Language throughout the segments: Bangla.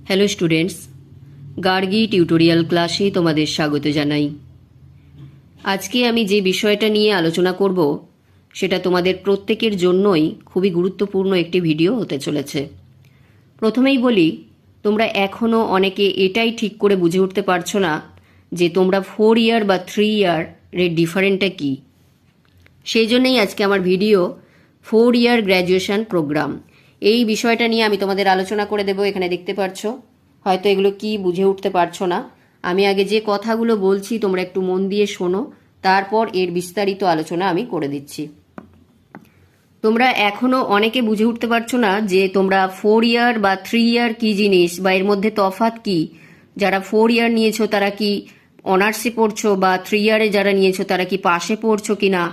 হ্যালো স্টুডেন্টস, গার্গী টিউটোরিয়াল ক্লাসে তোমাদের স্বাগত জানাই। আজকে আমি যে বিষয়টা নিয়ে আলোচনা করব সেটা তোমাদের প্রত্যেকের জন্যই খুবই গুরুত্বপূর্ণ একটি ভিডিও হতে চলেছে। প্রথমেই বলি, তোমরা এখনও অনেকে এটাই ঠিক করে বুঝে উঠতে পারছো না যে তোমরা 4 ইয়ার বা 3 ইয়ারের ডিফারেন্টটা কী। সেই জন্যই আজকে আমার ভিডিও 4 ইয়ার গ্র্যাজুয়েশন প্রোগ্রাম, এই বিষয়টা নিয়ে আমি তোমাদের আলোচনা করে দেবো। এখানে দেখতে পাচ্ছ, হয়তো এগুলো কি বুঝে উঠতে পারছো না। আমি আগে যে কথাগুলো বলছি তোমরা একটু মন দিয়ে শোনো, তারপর এর বিস্তারিত আলোচনা আমি করে দিচ্ছি। তোমরা এখনও অনেকে বুঝে উঠতে পারছো না যে তোমরা 4 ইয়ার বা 3 ইয়ার কী জিনিস বা এর মধ্যে তফাৎ কি। যারা 4 ইয়ার নিয়েছো তারা কি অনার্সে পড়ছো, বা 3 ইয়ারে যারা নিয়েছো তারা কি পাশে পড়ছো কি না,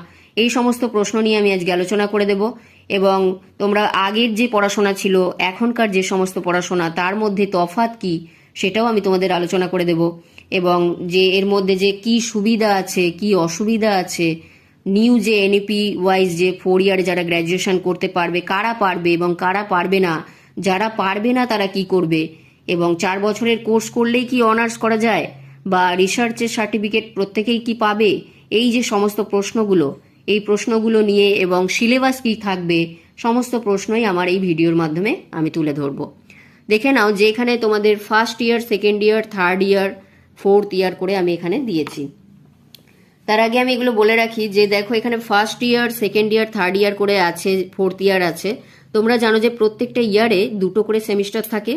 এই সমস্ত প্রশ্ন নিয়ে আমি আজকে আলোচনা করে দেব। এবং তোমরা আগের যে পড়াশোনা ছিল, এখনকার যে সমস্ত পড়াশোনা, তার মধ্যে তফাৎ কি সেটাও আমি তোমাদের আলোচনা করে দেব। এবং যে এর মধ্যে যে কি সুবিধা আছে কি অসুবিধা আছে, নিউ যে এনইপি ওয়াইজ যে 4 ইয়ারে যারা গ্র্যাজুয়েশন করতে পারবে, কারা পারবে এবং কারা পারবে না, যারা পারবে না তারা কি করবে, এবং 4 বছরের কোর্স করলেই কি অনার্স করা যায়, বা রিসার্চের সার্টিফিকেট প্রত্যেকেই কি পাবে, এই যে সমস্ত প্রশ্নগুলো, এই প্রশ্নগুলো নিয়ে এবং সিলেবাস কি থাকবে, সমস্ত প্রশ্নই আমার এই ভিডিওর মাধ্যমে আমি তুলে ধরবো। দেখে নাও যে এখানে তোমাদের first year, second year, third year, fourth year করে আমি এখানে দিয়েছি। তার আগে আমি এগুলো বলে রাখি যে দেখো, এখানে first year, second year, third year করে আছে, ফোর্থ ইয়ার আছে। তোমরা জানো যে প্রত্যেকটা ইয়ারে 2টো করে সেমিস্টার থাকে,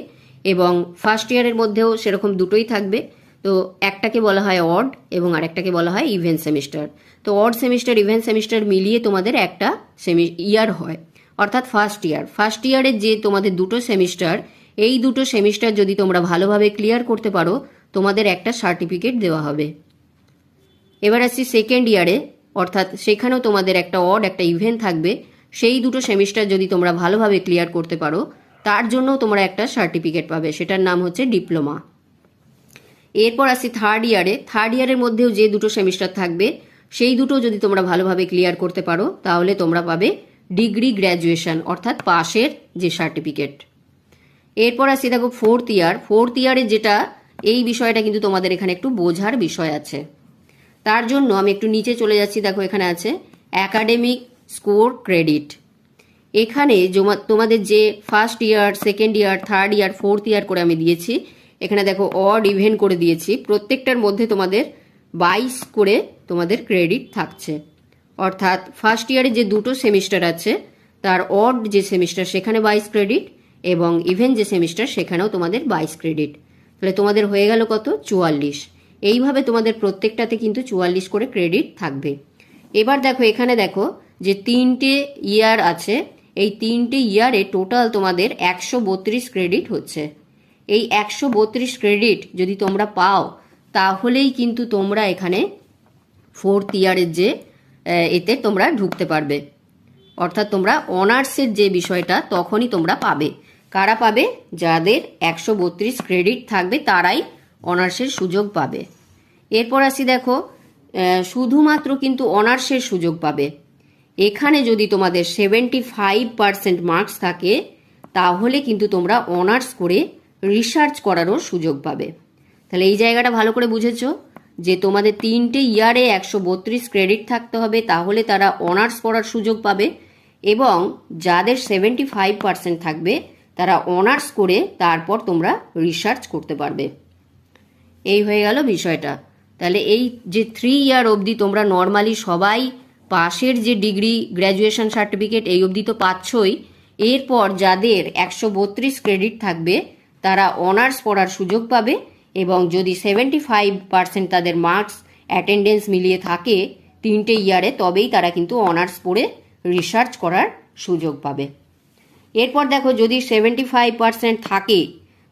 এবং ফার্স্ট ইয়ারের মধ্যেও সেরকম 2টোই থাকবে। তো একটাকে বলা হয় অড এবং আরেকটাকে বলা হয় ইভেন্ট সেমিস্টার। তো অড সেমিস্টার, ইভেন্ট সেমিস্টার মিলিয়ে তোমাদের একটা ইয়ার হয়, অর্থাৎ ফার্স্ট ইয়ার। ফার্স্ট ইয়ারের যে তোমাদের 2টো সেমিস্টার, এই 2টো সেমিস্টার যদি তোমরা ভালোভাবে ক্লিয়ার করতে পারো, তোমাদের একটা সার্টিফিকেট দেওয়া হবে। এবার আসছি সেকেন্ড ইয়ারে, অর্থাৎ সেখানেও তোমাদের একটা অড একটা ইভেন্ট থাকবে। সেই 2টো সেমিস্টার যদি তোমরা ভালোভাবে ক্লিয়ার করতে পারো, তার জন্য তোমরা একটা সার্টিফিকেট পাবে, সেটার নাম হচ্ছে ডিপ্লোমা। এরপর আসছি থার্ড ইয়ারে। থার্ড ইয়ারের মধ্যেও যে 2টো সেমিস্টার থাকবে, সেই 2টো যদি তোমরা ভালোভাবে ক্লিয়ার করতে পারো, তাহলে তোমরা পাবে ডিগ্রি গ্র্যাজুয়েশন, অর্থাৎ পাশের যে সার্টিফিকেট। এরপর আসছি দেখো ফোর্থ ইয়ার। ফোর্থ ইয়ারে যেটা, এই বিষয়টা কিন্তু তোমাদের এখানে একটু বোঝার বিষয় আছে। তার জন্য আমি একটু নিচে চলে যাচ্ছি। দেখো এখানে আছে অ্যাকাডেমিক স্কোর ক্রেডিট। এখানে তোমাদের যে first year, second year, third year, fourth year করে আমি দিয়েছি, এখানে দেখো অড ইভেন করে দিয়েছি। প্রত্যেকটার মধ্যে তোমাদের 22 করে তোমাদের ক্রেডিট থাকছে। অর্থাৎ ফার্স্ট ইয়ারে যে 2টো সেমিস্টার আছে, তার অড যে সেমিস্টার সেখানে 22 ক্রেডিট, এবং ইভেন যে সেমিস্টার সেখানেও তোমাদের 22 ক্রেডিট। তাহলে তোমাদের হয়ে গেল কত? 44। এইভাবে তোমাদের প্রত্যেকটাতে কিন্তু 44 করে ক্রেডিট থাকবে। এবার দেখো এখানে দেখো যে 3টে ইয়ার আছে, এই 3টে ইয়ারে টোটাল তোমাদের 132 ক্রেডিট হচ্ছে। এই 132 ক্রেডিট যদি তোমরা পাও, তাহলেই কিন্তু তোমরা এখানে ফোর্থ ইয়ারের যে এতে তোমরা ঢুকতে পারবে। অর্থাৎ তোমরা অনার্সের যে বিষয়টা তখনই তোমরা পাবে। কারা পাবে? যাদের 132 ক্রেডিট থাকবে তারাই অনার্সের সুযোগ পাবে। এরপর আসি দেখো, শুধুমাত্র কিন্তু অনার্সের সুযোগ পাবে। এখানে যদি তোমাদের 75% মার্কস থাকে, তাহলে কিন্তু তোমরা অনার্স করে রিসার্চ করারও সুযোগ পাবে। তাহলে এই জায়গাটা ভালো করে বুঝেছো যে তোমাদের 3টে ইয়ারে 132 ক্রেডিট থাকতে হবে, তাহলে তারা অনার্স পড়ার সুযোগ পাবে। এবং যাদের 75% থাকবে, তারা অনার্স করে তারপর তোমরা রিসার্চ করতে পারবে। এই হয়ে গেল বিষয়টা। তাহলে এই যে 3 ইয়ার অবধি তোমরা নর্মালি সবাই পাশের যে ডিগ্রি গ্র্যাজুয়েশন সার্টিফিকেট, এই অবধি তো পাচ্ছই। এরপর যাদের 132 ক্রেডিট থাকবে, তারা অনার্স পড়ার সুযোগ পাবে, এবং যদি 75% তাদের মার্কস অ্যাটেন্ডেন্স মিলিয়ে থাকে 3টে ইয়ারে, তবেই তারা কিন্তু অনার্স পড়ে রিসার্চ করার সুযোগ পাবে। এরপর দেখো, যদি 75% থাকে,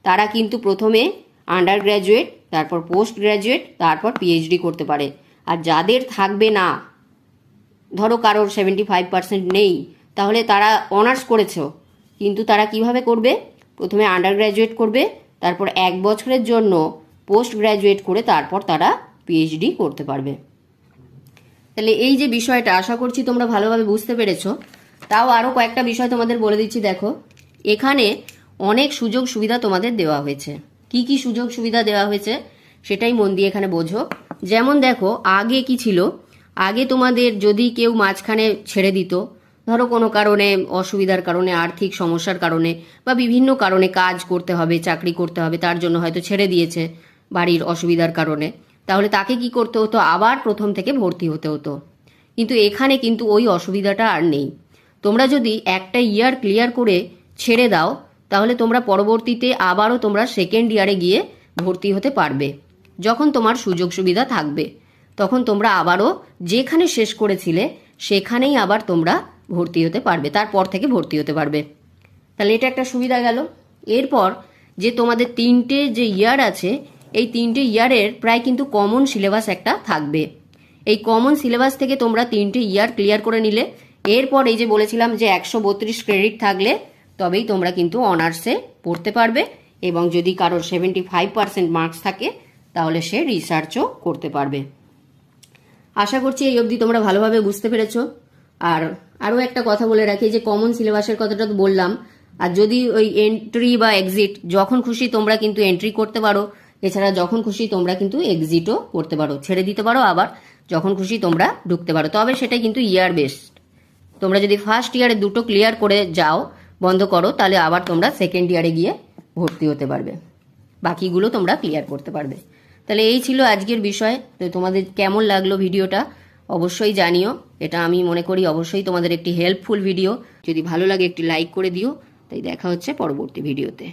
তারা কিন্তু প্রথমে আন্ডার গ্র্যাজুয়েট, তারপর পোস্ট গ্র্যাজুয়েট, তারপর পিএইচডি করতে পারে। আর যাদের থাকবে না, ধরো কারোর 75% নেই, তাহলে তারা অনার্স করেছো, কিন্তু তারা কিভাবে করবে? প্রথমে আন্ডার গ্র্যাজুয়েট করবে, তারপর 1 বছরের জন্য পোস্ট গ্র্যাজুয়েট করে তারপর তারা পিএইচডি করতে পারবে। তাহলে এই যে বিষয়টা, আশা করছি তোমরা ভালোভাবে বুঝতে পেরেছো। তাও আরও কয়েকটা বিষয় তোমাদের বলে দিচ্ছি। দেখো এখানে অনেক সুযোগ সুবিধা তোমাদের দেওয়া হয়েছে। কি কি সুযোগ সুবিধা দেওয়া হয়েছে সেটাই মন দিয়ে এখানে বোঝো। যেমন দেখো, আগে কি ছিল, আগে তোমাদের যদি কেউ মাঝখানে ছেড়ে দিত, ধরো কোনো কারণে, অসুবিধার কারণে, আর্থিক সমস্যার কারণে বা বিভিন্ন কারণে, কাজ করতে হবে, চাকরি করতে হবে, তার জন্য হয়তো ছেড়ে দিয়েছে বাড়ির অসুবিধার কারণে, তাহলে তাকে কি করতে হতো, আবার প্রথম থেকে ভর্তি হতে হতো। কিন্তু এখানে কিন্তু ওই অসুবিধাটা আর নেই। তোমরা যদি একটা ইয়ার ক্লিয়ার করে ছেড়ে দাও, তাহলে তোমরা পরবর্তীতে আবারও তোমরা সেকেন্ড ইয়ারে গিয়ে ভর্তি হতে পারবে। যখন তোমার সুযোগ সুবিধা থাকবে, তখন তোমরা আবারও যেখানে শেষ করেছিলে সেখানেই আবার তোমরা ভর্তি হতে পারবে, তারপর থেকে ভর্তি হতে পারবে। তাহলে এটা একটা সুবিধা গেল। এরপর যে তোমাদের 3টে যে ইয়ার আছে, এই 3টে ইয়ারের প্রায় কিন্তু কমন সিলেবাস একটা থাকবে। এই কমন সিলেবাস থেকে তোমরা 3টে ইয়ার ক্লিয়ার করে নিলে, এরপর এই যে বলেছিলাম যে 132 ক্রেডিট থাকলে তবেই তোমরা কিন্তু অনার্সে পড়তে পারবে, এবং যদি কারোর 75% মার্কস থাকে তাহলে সে রিসার্চও করতে পারবে। আশা করছি এই অবধি তোমরা ভালোভাবে বুঝতে পেরেছো। আর আরও একটা কথা বলে রাখি, যে কমন সিলেবাসের কথাটা তো বললাম, আর যদি ওই এন্ট্রি বা এক্সিট, যখন খুশি তোমরা কিন্তু এন্ট্রি করতে পারো, এছাড়া যখন খুশি তোমরা কিন্তু এক্সিটও করতে পারো, ছেড়ে দিতে পারো, আবার যখন খুশি তোমরা ঢুকতে পারো। তবে সেটা কিন্তু ইয়ার বেসড। তোমরা যদি ফার্স্ট ইয়ারে 2টো ক্লিয়ার করে যাও, বন্ধ করো, তাহলে আবার তোমরা সেকেন্ড ইয়ারে গিয়ে ভর্তি হতে পারবে, বাকিগুলো তোমরা ক্লিয়ার করতে পারবে। তাহলে এই ছিল আজকের বিষয়। তো তোমাদের কেমন লাগলো ভিডিওটা অবশ্যই জানিও। এটা আমি মনে করি অবশ্যই তোমাদের একটি হেল্পফুল ভিডিও। যদি ভালো লাগে একটি লাইক করে দিও। তাই দেখা হচ্ছে পরবর্তী ভিডিওতে।